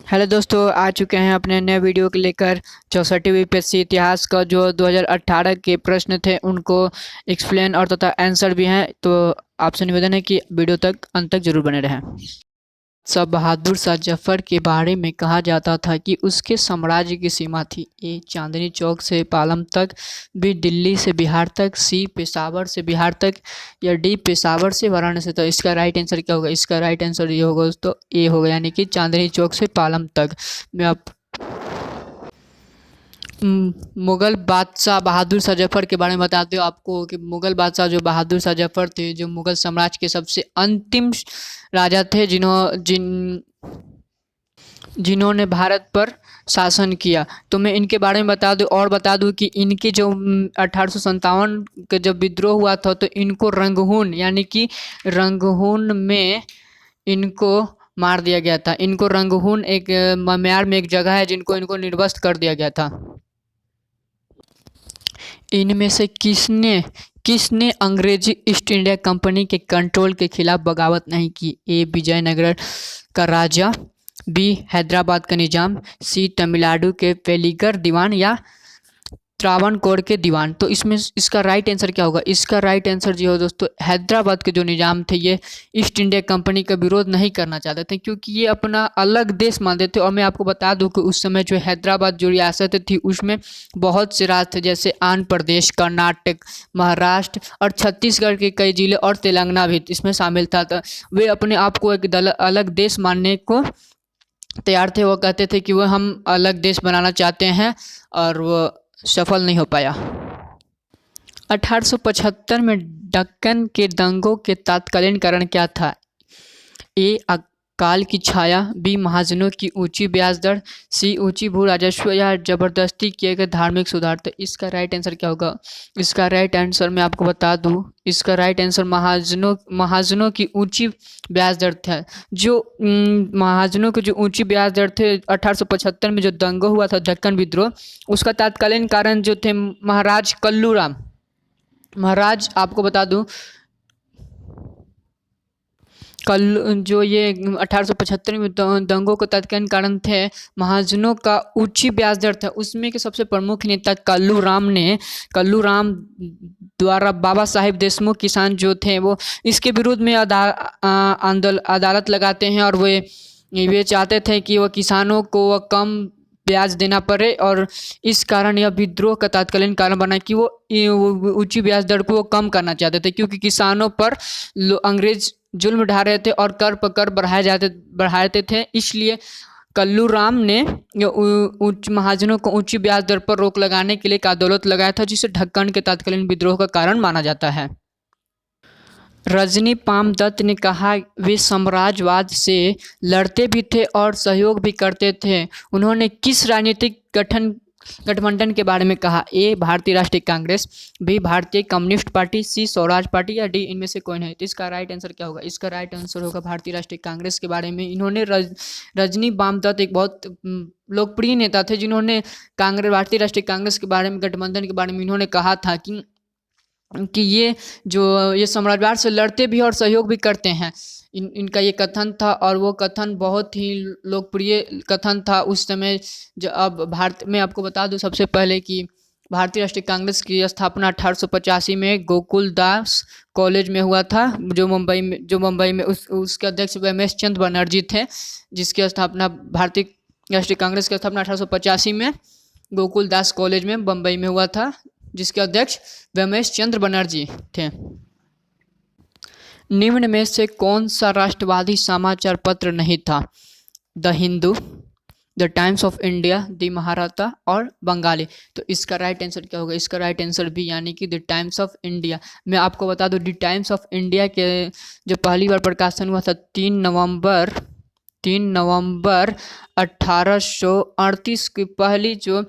Hello दोस्तों, आ चुके हैं अपने नए वीडियो को लेकर। 64वीं यूपीएससी इतिहास का जो 2018 के प्रश्न थे उनको एक्सप्लेन और तथा आंसर भी हैं, तो आपसे निवेदन है कि वीडियो तक अंत तक जरूर बने रहें। सब बहादुर शाह जफर के बारे में कहा जाता था कि उसके साम्राज्य की सीमा थी। ए चांदनी चौक से पालम तक, बी दिल्ली से बिहार तक, सी पेशावर से बिहार तक, या डी पेशावर से वाराणसी। तो इसका राइट आंसर क्या होगा? इसका राइट आंसर ये होगा दोस्तों, ए होगा, यानी कि चांदनी चौक से पालम तक। मैं आप मुगल बादशाह बहादुर शाह जफर के बारे में बताते हो आपको कि मुगल बादशाह जो बहादुर शाह जफर थे, जो मुगल साम्राज्य के सबसे अंतिम राजा थे जिन्होंने भारत पर शासन किया। तो मैं इनके बारे में बता दूं कि इनके जो 1857 का जब विद्रोह हुआ था, तो इनको रंगहून यानी कि रंगहून में इनको मार दिया गया था। इनको रंगहून एक म्यांमार में एक जगह है जिनको इनको निर्वस्त कर दिया गया था। इनमें से किसने किसने अंग्रेजी ईस्ट इंडिया कंपनी के कंट्रोल के खिलाफ बगावत नहीं की? ए विजयनगर का राजा, बी हैदराबाद का निजाम, सी तमिलनाडु के वेलिगर दीवान, या त्रावणकोर के दीवान। तो इसमें इसका राइट आंसर क्या होगा? इसका राइट आंसर जी हो दोस्तों, हैदराबाद के जो निजाम थे ये ईस्ट इंडिया कंपनी का विरोध नहीं करना चाहते थे, क्योंकि ये अपना अलग देश मानते थे। और मैं आपको बता दूं कि उस समय जो हैदराबाद जो रियासत थी उसमें बहुत से राज्य थे, जैसे आंध्र प्रदेश, कर्नाटक, महाराष्ट्र और छत्तीसगढ़ के कई जिले और तेलंगाना भी इसमें शामिल था। तो वे अपने आप को एक अलग देश मानने को तैयार थे। वो कहते थे कि वो हम अलग देश बनाना चाहते हैं, और वो सफल नहीं हो पाया। 1875 में दक्कन के दंगों के तत्कालीन कारण क्या था? ए अकाल की छाया, बी महाजनों की ऊंची ब्याज दर, सी ऊंची भू राजस्व, या जबरदस्ती किए गए धार्मिक सुधार। तो इसका राइट आंसर क्या होगा? इसका राइट आंसर मैं आपको बता दूं, इसका राइट आंसर महाजनों की ऊंची ब्याज दर था। जो महाजनों की जो ऊंची ब्याज दर थे, 1875 में जो दंगा हुआ था दक्कन विद्रोह, उसका तत्कालीन कारण जो थे महाराज कल्लूराम। महाराज आपको बता दूं, कल जो ये 1875 में दंगों के तत्कालीन कारण थे महाजनों का ऊंची ब्याज दर था। उसमें के सबसे प्रमुख नेता कल्लूराम द्वारा बाबा साहेब देशमुख किसान जो थे वो इसके विरोध में अदालत लगाते हैं, और वे चाहते थे कि वो किसानों को वो कम ब्याज देना पड़े, और इस कारण यह विद्रोह का तत्कालीन कारण बना कि वो ऊंची ब्याज दर को वो कम करना चाहते थे, क्योंकि किसानों पर अंग्रेज जुल्म ढा रहे थे और कर पर कर बढ़ाते थे। इसलिए कल्लूराम ने महाजनों को ऊंची ब्याज दर पर रोक लगाने के लिए एक आंदोलन लगाया था, जिसे दक्कन के तत्कालीन विद्रोह का कारण माना जाता है। रजनी पाम दत्त ने कहा वे साम्राज्यवाद से लड़ते भी थे और सहयोग भी करते थे। उन्होंने किस राजनीतिक गठबंधन के बारे में कहा? ए भारतीय राष्ट्रीय कांग्रेस, बी भारतीय कम्युनिस्ट पार्टी, सी स्वराज पार्टी, या डी इनमें से कोई नहीं। तो इसका राइट आंसर क्या होगा? इसका राइट आंसर होगा भारतीय राष्ट्रीय कांग्रेस के बारे में। इन्होंने रजनी पाम दत्त एक बहुत लोकप्रिय नेता थे, जिन्होंने भारतीय राष्ट्रीय कांग्रेस के बारे में, गठबंधन के बारे में इन्होंने कहा था कि ये साम्राज्यवाद से लड़ते भी और सहयोग भी करते हैं। इनका ये कथन था, और वो कथन बहुत ही लोकप्रिय कथन था उस समय। जो अब भारत में आपको बता दूं सबसे पहले कि भारतीय राष्ट्रीय कांग्रेस की स्थापना 1885 में गोकुल दास कॉलेज में हुआ था, जो मुंबई में उसके अध्यक्ष वेमेश चंद्र बनर्जी थे, जिसकी स्थापना भारतीय राष्ट्रीय कांग्रेस की स्थापना 1885 में गोकुल दास कॉलेज में बम्बई में हुआ था, जिसके अध्यक्ष वेमेश चंद्र बनर्जी थे। निम्न में से कौन सा राष्ट्रवादी समाचार पत्र नहीं था? The Hindu, the Times of India, the Mahratta और बंगाली। तो इसका राइट आंसर क्या होगा? इसका राइट आंसर भी, यानी कि द टाइम्स ऑफ इंडिया। मैं आपको बता दूं, द टाइम्स ऑफ इंडिया के जो पहली बार प्रकाशन हुआ था 3 नवंबर 1838 की पहली जो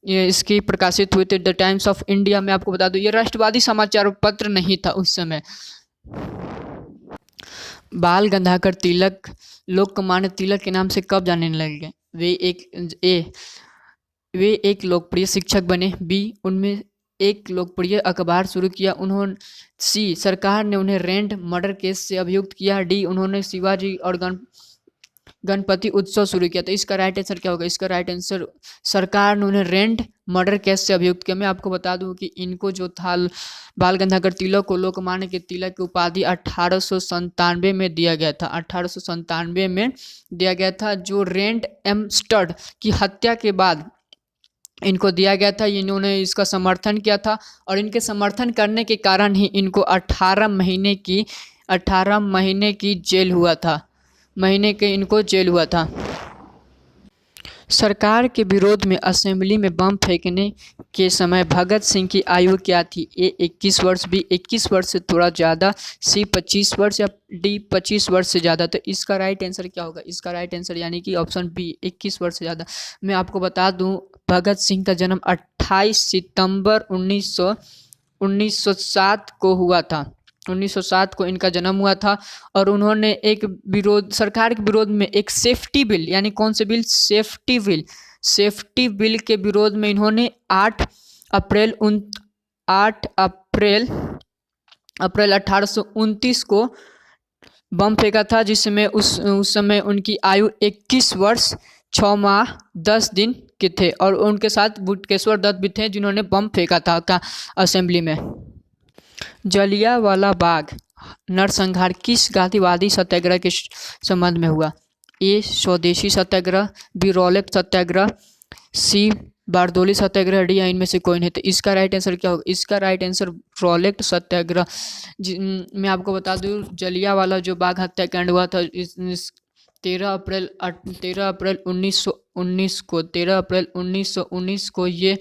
ये इसकी प्रकाशित हुए थे, द टाइम्स ऑफ इंडिया। में आपको बता दूं ये राष्ट्रवादी समाचार पत्र नहीं था उस समय। बाल गंगाधर तिलक लोकमान्य तिलक के नाम से कब जाने लगे? वे एक लोकप्रिय शिक्षक बने, बी उनमें एक लोकप्रिय अखबार शुरू किया, उन्होंने सी सरकार ने उन्हें रैंड मर्डर केस से अभियुक्त किया, डी उन्होंने शिवाजी और गणपति उत्सव शुरू किया था। इसका राइट आंसर क्या होगा? इसका राइट आंसर सरकार ने उन्हें रेंड मर्डर केस से अभियुक्त किया। मैं आपको बता दूं कि इनको जो था बाल गंगाधर तिलक को लोकमान्य के तिलक की उपाधि 1897 में दिया गया था। 1897 में दिया गया था, जो रेंड एम स्टड की हत्या के बाद इनको दिया गया था। इन्होंने इसका समर्थन किया था और इनके समर्थन करने के कारण ही इनको 18 महीने की जेल हुआ था। इनको जेल हुआ था। सरकार के विरोध में असेंबली में बम फेंकने के समय भगत सिंह की आयु क्या थी? ए 21 वर्ष, बी 21 वर्ष से थोड़ा ज़्यादा, सी 25 वर्ष या डी 25 वर्ष से ज़्यादा। तो इसका राइट आंसर क्या होगा? इसका राइट आंसर यानी कि ऑप्शन बी 21 वर्ष से ज़्यादा। मैं आपको बता दूं, भगत सिंह का जन्म 28 सितंबर 1907 को हुआ था। 1907 को इनका जन्म हुआ था और उन्होंने सरकार के विरोध में एक सेफ्टी बिल, यानी कौन से बिल? सेफ्टी बिल के विरोध में इन्होंने 8 अप्रैल 1829 को बम फेंका था, जिसमें उस समय उनकी आयु 21 वर्ष 6 माह 10 दिन के थे और उनके साथ बुटकेश्वर दत्त भी थे, जिन्होंने बम फेंका था असेंबली में। जलियांवाला बाग नरसंहार किस गांधीवादी सत्याग्रह के संबंध में हुआ? ए स्वदेशी सत्याग्रह, बी रॉलेट सत्याग्रह, सी बारदोली सत्याग्रह, डी या इनमें से कोई नहीं। तो इसका राइट आंसर क्या होगा? इसका राइट आंसर रॉलेट सत्याग्रह। मैं आपको बता दूं, जलियांवाला जो बाग हत्याकांड हुआ था 13 अप्रैल 1919 को ये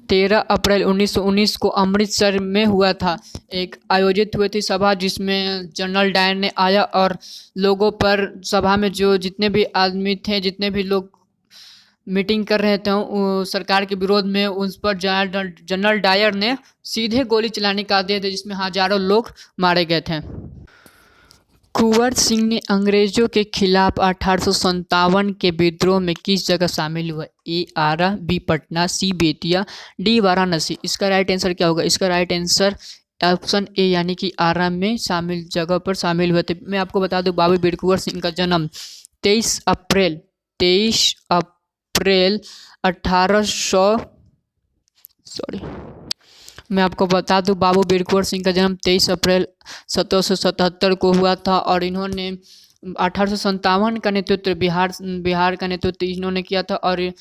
13 अप्रैल 1919 को अमृतसर में हुआ था। एक आयोजित हुई थी सभा, जिसमें जनरल डायर ने आया और लोगों पर, सभा में जो जितने भी आदमी थे, जितने भी लोग मीटिंग कर रहे थे सरकार के विरोध में, उस पर जनरल डायर ने सीधे गोली चलाने का आदेश दिया, जिसमें हजारों लोग मारे गए थे। कुंवर सिंह ने अंग्रेजों के खिलाफ 1857 के विद्रोह में किस जगह शामिल हुआ? ए आरा, बी पटना, सी बेतिया, डी वाराणसी। इसका राइट आंसर क्या होगा? इसका राइट आंसर ऑप्शन ए यानी कि आरा में जगह पर शामिल हुए थे। मैं आपको बता दूं, बाबू बीर कुंवर सिंह का जन्म 23 अप्रैल 1800 मैं आपको बता दूं, बाबू बीर कुंवर सिंह का जन्म 23 अप्रैल 1777 को हुआ था और इन्होंने 1857 का नेतृत्व, बिहार का नेतृत्व इन्होंने किया था। और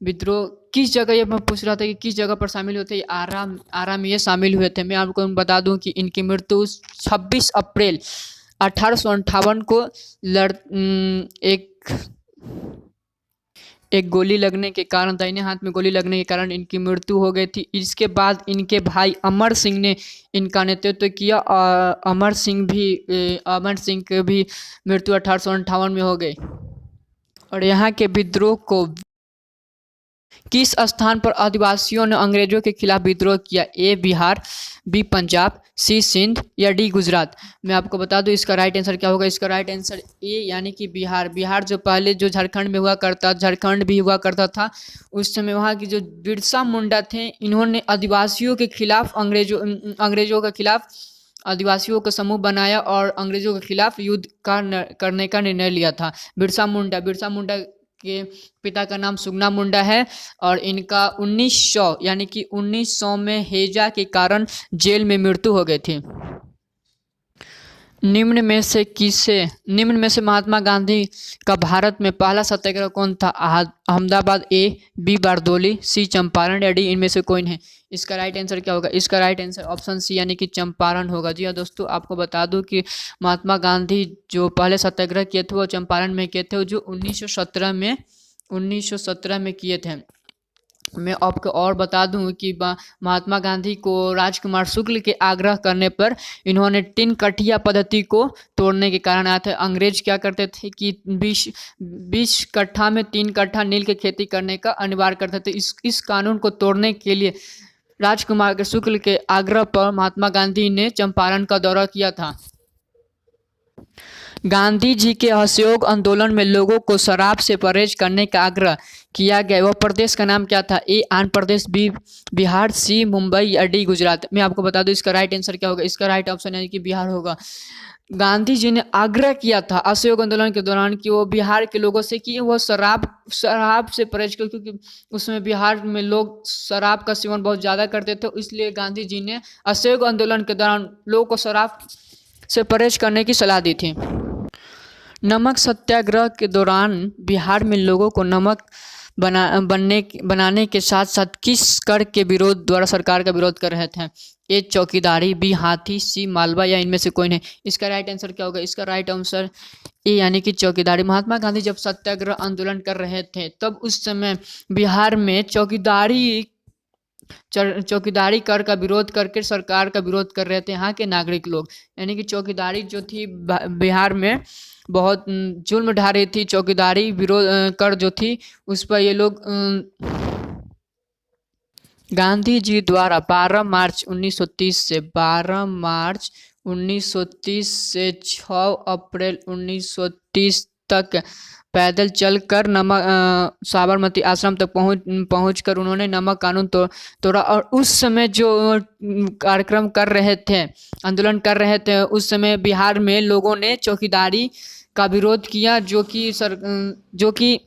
विद्रोह किस जगह, ये मैं पूछ रहा था कि किस जगह पर शामिल हुए थे? आरा में ये शामिल हुए थे। मैं आपको बता दूं कि इनकी मृत्यु 26 अप्रैल 1858 को एक गोली लगने के कारण, दाहिने हाथ में गोली लगने के कारण इनकी मृत्यु हो गई थी। इसके बाद इनके भाई अमर सिंह ने इनका नेतृत्व किया और अमर सिंह की भी मृत्यु 1858 में हो गई। और यहाँ के विद्रोह को किस स्थान पर आदिवासियों ने अंग्रेजों के खिलाफ विद्रोह किया? ए बिहार, बी पंजाब, सी सिंध या डी गुजरात। मैं आपको बता दूं, इसका राइट आंसर क्या होगा? इसका राइट आंसर ए यानी कि बिहार जो पहले जो झारखंड में हुआ करता, झारखंड भी हुआ करता था, उस समय वहाँ की जो बिरसा मुंडा थे, इन्होंने आदिवासियों के खिलाफ अंग्रेजों के खिलाफ आदिवासियों का समूह बनाया और अंग्रेजों के खिलाफ युद्ध करने का निर्णय लिया था। बिरसा मुंडा के पिता का नाम सुगना मुंडा है और इनका 1900 यानी कि 1900 में हैजा के कारण जेल में मृत्यु हो गई थी। निम्न में से महात्मा गांधी का भारत में पहला सत्याग्रह कौन था? अहमदाबाद, ए बी बारदोली, सी चंपारण या डी इनमें से कोई नहीं। इसका राइट आंसर क्या होगा? इसका राइट आंसर ऑप्शन सी यानी कि चंपारण होगा। जी हाँ दोस्तों, आपको बता दूं कि महात्मा गांधी जो पहले सत्याग्रह किए थे वो चंपारण में किए थे, जो 1917 में किए थे। मैं आपको और बता दूं कि महात्मा गांधी को राजकुमार शुक्ल के आग्रह करने पर इन्होंने 3 कठिया पद्धति को तोड़ने के कारण आया था। अंग्रेज क्या करते थे कि 20 कट्ठा में 3 कट्ठा नील की खेती करने का अनिवार्य करते थे। इस कानून को तोड़ने के लिए राजकुमार के शुक्ल के आग्रह पर महात्मा गांधी ने चंपारण का दौरा किया था। गांधी जी के असहयोग आंदोलन में लोगों को शराब से परहेज करने का आग्रह किया गया, वह प्रदेश का नाम क्या था? ए आंध्र प्रदेश, बी बिहार, सी मुंबई या डी गुजरात। मैं आपको बता दूं, इसका राइट आंसर क्या होगा? इसका राइट ऑप्शन यानी कि बिहार होगा। गांधी जी ने आग्रह किया था असहयोग आंदोलन के दौरान कि वो बिहार के लोगों से कि वो शराब से परहेज करें, क्योंकि उसमें बिहार में लोग शराब का सेवन बहुत ज़्यादा करते थे। इसलिए गांधी जी ने असहयोग आंदोलन के दौरान लोगों को शराब से परहेज करने की सलाह दी थी। नमक सत्याग्रह के दौरान बिहार में लोगों को नमक बनाने के साथ साथ किस कर के विरोध द्वारा सरकार का विरोध कर रहे थे? ए चौकीदारी, बी हाथी, सी मालवा या इनमें से कोई नहीं। इसका राइट आंसर क्या होगा? इसका राइट आंसर ए यानी कि चौकीदारी। महात्मा गांधी जब सत्याग्रह आंदोलन कर रहे थे तब उस समय बिहार में चौकीदारी कर का विरोध करके सरकार का विरोध कर रहे थे यहाँ के नागरिक लोग। यानी कि चौकीदारी जो थी बिहार में बहुत जुल्म ढा रही थी। चौकीदारी विरोध कर जो थी उस पर ये लोग गांधी जी द्वारा 12 मार्च 1930 से 6 अप्रैल 1930 तक पैदल चलकर साबरमती आश्रम तक पहुंचकर उन्होंने नमक कानून तोड़ा। और उस समय जो कार्यक्रम कर रहे थे, आंदोलन कर रहे थे, उस समय बिहार में लोगों ने चौकीदारी का विरोध किया, जो कि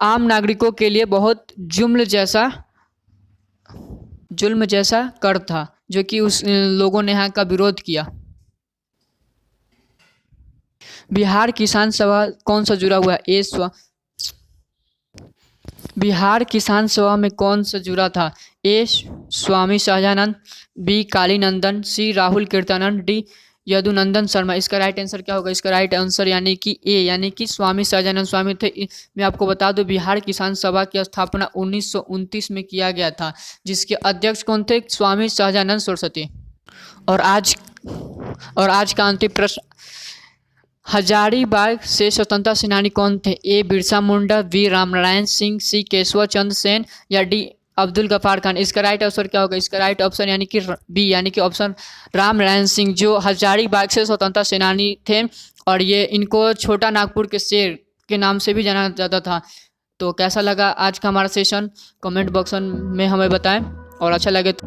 आम नागरिकों के लिए बहुत जुल्म जैसा कर था, जो कि उस लोगों ने यहाँ का विरोध किया। बिहार किसान सभा कौन सा जुड़ा हुआ है? बिहार किसान सभा में कौन सा जुड़ा था? ए स्वामी सहजानंद, बी काली नंदन, सी राहुल कीर्तनानंद, डी यदुनंदन शर्मा। इसका राइट आंसर क्या होगा? इसका राइट आंसर यानी कि ए यानी कि स्वामी सहजानंद स्वामी थे। मैं आपको बता दूं बिहार किसान सभा की स्थापना 1929 में किया गया था, जिसके अध्यक्ष कौन थे? स्वामी सहजानंद सरस्वती। और आज का अंतिम प्रश्न, हजारीबाग से स्वतंत्रता सेनानी कौन थे? ए बिरसा मुंडा, बी रामनारायण सिंह, सी केशव चंद्र सेन या डी अब्दुल गफार खान। इसका राइट आंसर क्या होगा? इसका राइट ऑप्शन यानी कि बी यानी कि ऑप्शन रामनारायण सिंह, जो हजारीबाग से स्वतंत्रता सेनानी थे। और ये इनको छोटा नागपुर के शेर के नाम से भी जाना जाता था। तो कैसा लगा आज का हमारा सेशन? कमेंट बॉक्स में हमें बताएं, और अच्छा लगे तो